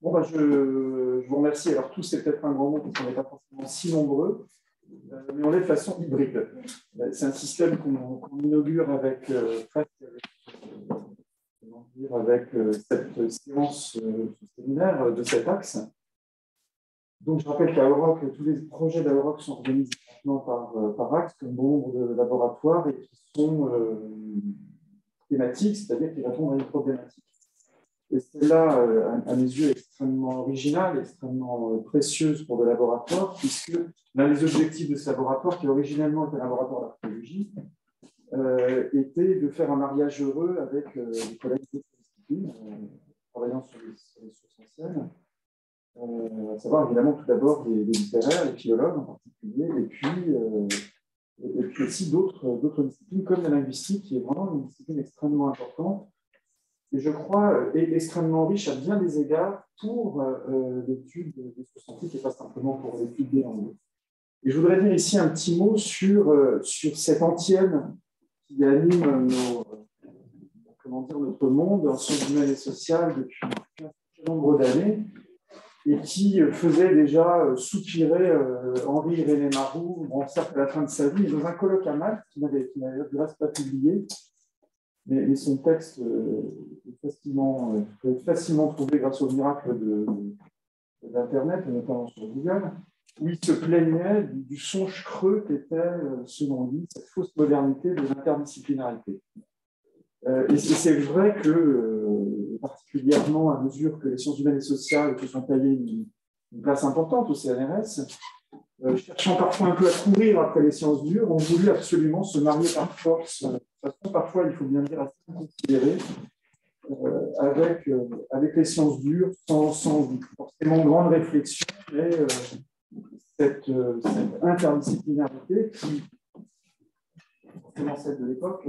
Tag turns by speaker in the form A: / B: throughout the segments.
A: Bon, bah, je vous remercie. Alors, tous, c'est peut-être un grand mot parce qu'on n'est pas forcément si nombreux, mais on est de façon hybride. C'est un système qu'on inaugure avec, cette séance, ce séminaire de cet axe. Donc, je rappelle qu'à Auroch, tous les projets d'Auroch sont organisés maintenant par axe, comme nombre de laboratoires, et qui sont thématiques, c'est-à-dire qui répondent à une problématique. Et celle-là, à mes yeux, extrêmement originale, extrêmement précieuse pour le laboratoire, puisque l'un des objectifs de ce laboratoire, qui originellement était un laboratoire d'archéologie, était de faire un mariage heureux avec des collègues d'autres disciplines, travaillant sur les sources anciennes, à savoir évidemment tout d'abord les littéraires, les philologues en particulier, et puis aussi d'autres disciplines comme la linguistique, qui est vraiment une discipline extrêmement importante, et je crois est extrêmement riche à bien des égards pour l'étude des sources antiques et pas simplement pour l'étude des langues. Et je voudrais dire ici un petit mot sur cette antienne qui anime notre monde en sciences humaines et sociales depuis un certain nombre d'années et qui faisait déjà soupirer Henri-René Marou, bon, certes à la fin de sa vie, dans un colloque à Malte qui n'avait du reste pas publié. Mais son texte peut être facilement trouvé grâce au miracle d'Internet, et notamment sur Google, où il se plaignait du songe creux qu'était, selon lui, cette fausse modernité de l'interdisciplinarité. Et c'est vrai que, particulièrement à mesure que les sciences humaines et sociales se sont taillées une place importante au CNRS, cherchant parfois un peu à courir après les sciences dures, ont voulu absolument se marier par force, de façon parfois, il faut bien dire, assez considérée, avec les sciences dures, sans forcément grande réflexion, mais cette interdisciplinarité qui, forcément celle de l'époque,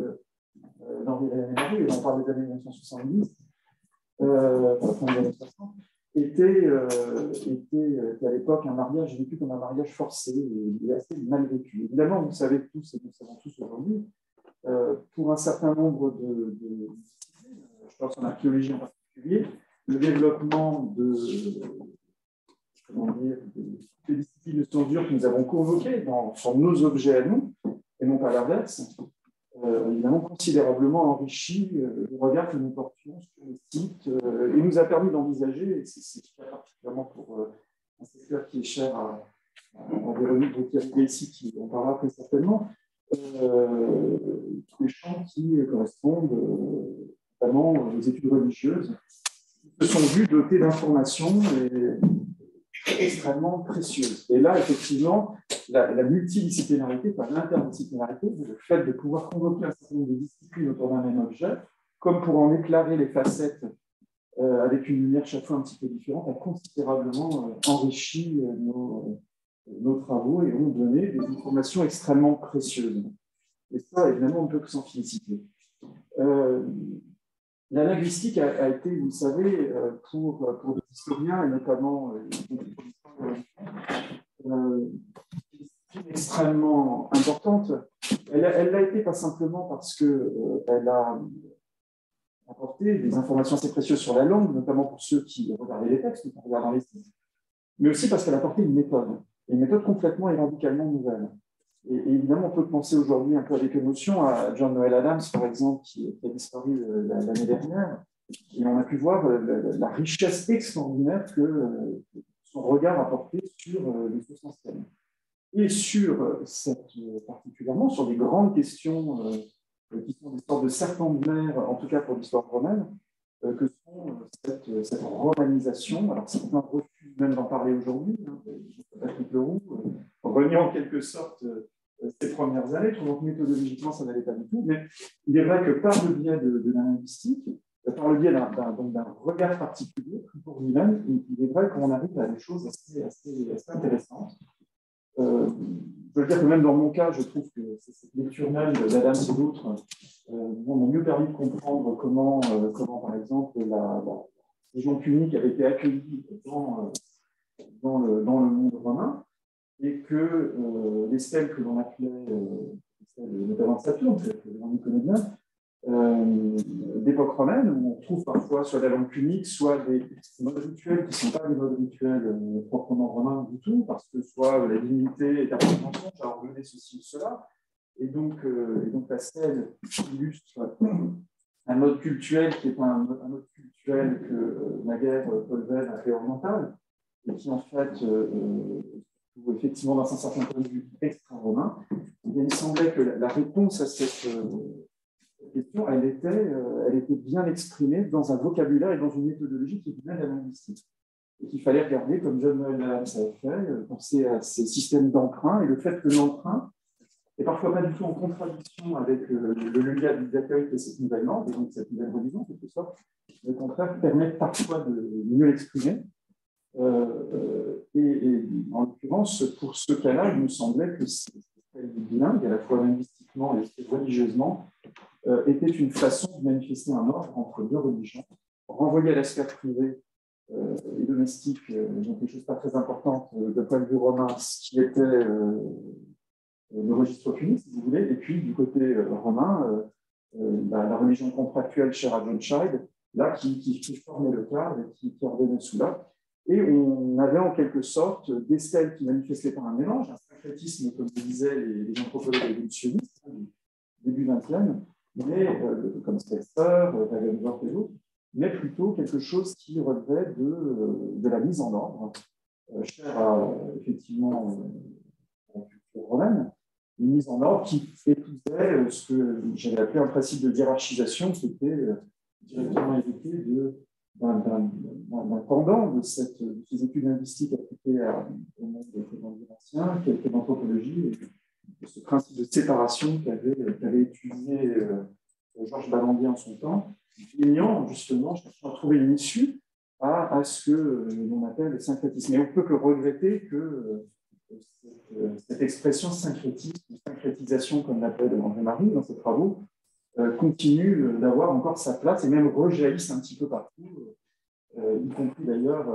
A: d'Henri-René Marou, et on parle des années 1970, à la fin des années 60, était à l'époque un mariage vécu comme un mariage forcé et assez mal vécu. Évidemment, vous savez tous et nous savons tous aujourd'hui, pour un certain nombre de disciplines, je pense en archéologie en particulier, le développement des disciplines de sciences dures que nous avons convoquées sur nos objets à nous, et non pas l'inverse, évidemment considérablement enrichi le regard que nous portions sur les sites et nous a permis d'envisager, et c'est particulièrement pour un secteur qui est cher à Véronique Brocchieri ici, qui en parlera très certainement, tous les champs qui correspondent notamment aux études religieuses, qui se sont vus dotés d'informations extrêmement précieuses. Et là, effectivement, la multidisciplinarité, pas l'interdisciplinarité, le fait de pouvoir convoquer un certain nombre de disciplines autour d'un même objet, comme pour en éclairer les facettes avec une lumière chaque fois un petit peu différente, a considérablement enrichi nos travaux et ont donné des informations extrêmement précieuses. Et ça, évidemment, on ne peut que s'en féliciter. La linguistique a été, vous le savez, pour des historiens, et notamment extrêmement importante. Elle l'a été pas simplement parce qu'elle a apporté des informations assez précieuses sur la langue, notamment pour ceux qui regardaient les textes, en regardant les sites, mais aussi parce qu'elle a apporté une méthode complètement et radicalement nouvelle. Et évidemment, on peut penser aujourd'hui un peu avec émotion à John Noel Adams, par exemple, qui a disparu l'année dernière, et on a pu voir la richesse extraordinaire que son regard a porté sur les sources anciennes. Et particulièrement sur des grandes questions qui sont des sortes de serpents de mer, en tout cas pour l'histoire romaine, que sont cette romanisation. Alors, certains refusent même d'en parler aujourd'hui. Patrick Leroux renie en quelque sorte ces premières années, trouvant que méthodologiquement, ça n'allait pas du tout. Mais il est vrai que par le biais de la linguistique, par le biais d'un regard particulier, pour lui-même, il est vrai qu'on arrive à des choses assez intéressantes. Je veux dire que même dans mon cas, je trouve que cette lecture même d'Adams et d'autres m'ont mieux permis de comprendre comment par exemple, la région punique avait été accueillie dans le monde romain, et que les stèles que l'on appelait, notamment Saturne, que l'on connaît bien, d'époque romaine, où on trouve parfois soit la langue punique, soit des modes rituels qui ne sont pas des modes rituels proprement romains du tout, parce que soit la divinité est appelée mensonge à ordonner ceci ou cela. Et donc la stèle illustre un mode cultuel qui est un mode cultuel que naguère Paul Veyne appelait oriental, et qui en fait, effectivement, dans un certain point de vue extra-romain, il semblait que la réponse à cette question, elle était bien exprimée dans un vocabulaire et dans une méthodologie qui venait de la linguistique. Et qu'il fallait regarder, comme John Noël Adams avait fait, penser à ces systèmes d'emprunt et le fait que l'emprunt est parfois pas du tout en contradiction avec le lien d'accueil de cette nouvelle langue, et donc cette nouvelle religion, en quelque sorte. Au contraire, permet parfois de mieux l'exprimer. Et en l'occurrence, pour ce cas-là, il me semblait que c'est bilingue, à la fois linguistiquement et religieusement, était une façon de manifester un ordre entre deux religions, renvoyer à la sphère privée et domestique, donc quelque chose de pas très important d'un point de vue romain, ce qui était le registre punique, si vous voulez, et puis du côté romain, la religion contractuelle chère à John Child, là, qui formait le cadre et qui ordonnait cela. Et on avait en quelque sorte des stèles qui manifestaient par un mélange, un syncrétisme, comme le disaient les anthropologues évolutionnistes du début 20e, mais, comme Spencer, Davenport et d'autres, mais plutôt quelque chose qui relevait de la mise en ordre, chère à, effectivement, la culture romaine, une mise en ordre qui épousait ce que j'avais appelé un principe de hiérarchisation, qui était directement hérité d'un pendant de ces études linguistiques appliquées au monde ancien, qui était l'anthropologie, et ce principe de séparation qu'avait utilisé Georges Ballandier en son temps, ayant justement cherchant à trouver une issue à ce que l'on appelle le syncrétisme. Et on ne peut que regretter que cette expression syncrétisme, syncrétisation, comme l'appelle André-Marie dans ses travaux, continue d'avoir encore sa place et même rejaillisse un petit peu partout, y compris d'ailleurs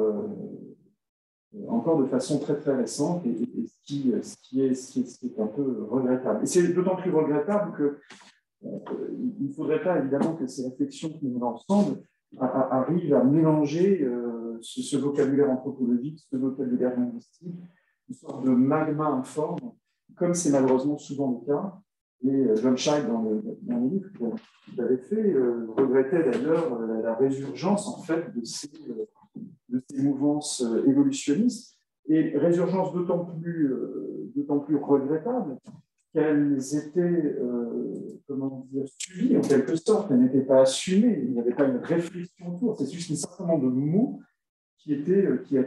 A: encore de façon très très récente, et ce qui est un peu regrettable. Et c'est d'autant plus regrettable que il ne faudrait pas évidemment que ces réflexions que nous menons ensemble arrivent à mélanger ce vocabulaire anthropologique, ce vocabulaire linguistique, une sorte de magma informe, comme c'est malheureusement souvent le cas. Et John Child, dans le livre qu'il avait fait, regrettait d'ailleurs la résurgence en fait de ces mouvances évolutionnistes, et résurgence d'autant plus regrettable qu'elles étaient, comment dire, suivies en quelque sorte, elles n'étaient pas assumées, il n'y avait pas une réflexion autour, c'est juste un certain nombre de mots qui étaient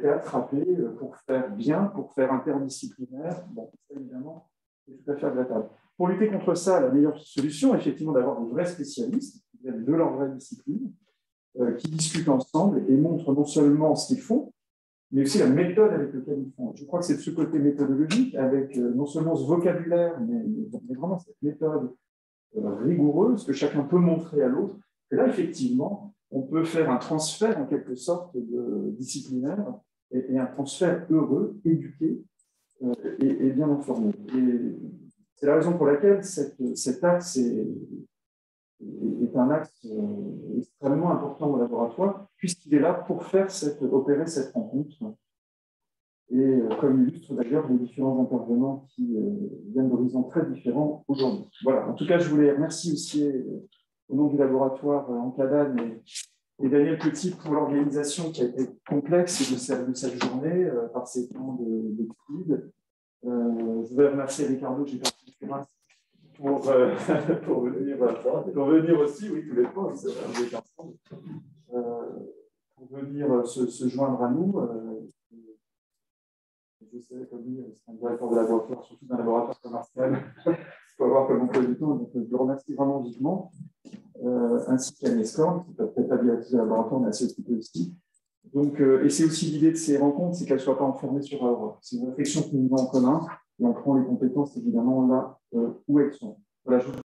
A: attrapés pour faire bien, pour faire interdisciplinaire. Bon, ça évidemment, c'est tout à fait regrettable. Pour lutter contre ça, la meilleure solution, effectivement, d'avoir des vrais spécialistes qui viennent de leur vraie discipline, qui discutent ensemble et montrent non seulement ce qu'ils font, mais aussi la méthode avec laquelle ils font. Je crois que c'est de ce côté méthodologique, avec non seulement ce vocabulaire, mais vraiment cette méthode rigoureuse que chacun peut montrer à l'autre, que là, effectivement, on peut faire un transfert en quelque sorte disciplinaire et un transfert heureux, éduqué et bien informé. Et c'est la raison pour laquelle cet axe est un axe extrêmement important au laboratoire, puisqu'il est là pour opérer cette rencontre. Et comme illustre d'ailleurs les différents intervenants qui viennent d'horizons très différents aujourd'hui. Voilà, en tout cas, je voulais remercier aussi au nom du laboratoire Ancadam et Daniel Petit pour l'organisation qui a été complexe de cette journée par ces temps de Covid. Je voudrais remercier Ricardo, j'ai parti pour venir aussi, oui, tous les fois, c'est vrai, on est ensemble, pour venir se joindre à nous. Je sais, comme lui, c'est un directeur de laboratoire, surtout d'un laboratoire commercial. Il faut avoir comme emploi du temps, donc je le remercie vraiment vivement, ainsi qu'Agnès Korn, qui peut peut-être pas directrice de laboratoire, mais assez occupée aussi. Donc, et c'est aussi l'idée de ces rencontres, c'est qu'elles ne soient pas enfermées sur leur. C'est une réflexion que nous avons en commun, et on prend les compétences évidemment là où elles sont. Voilà,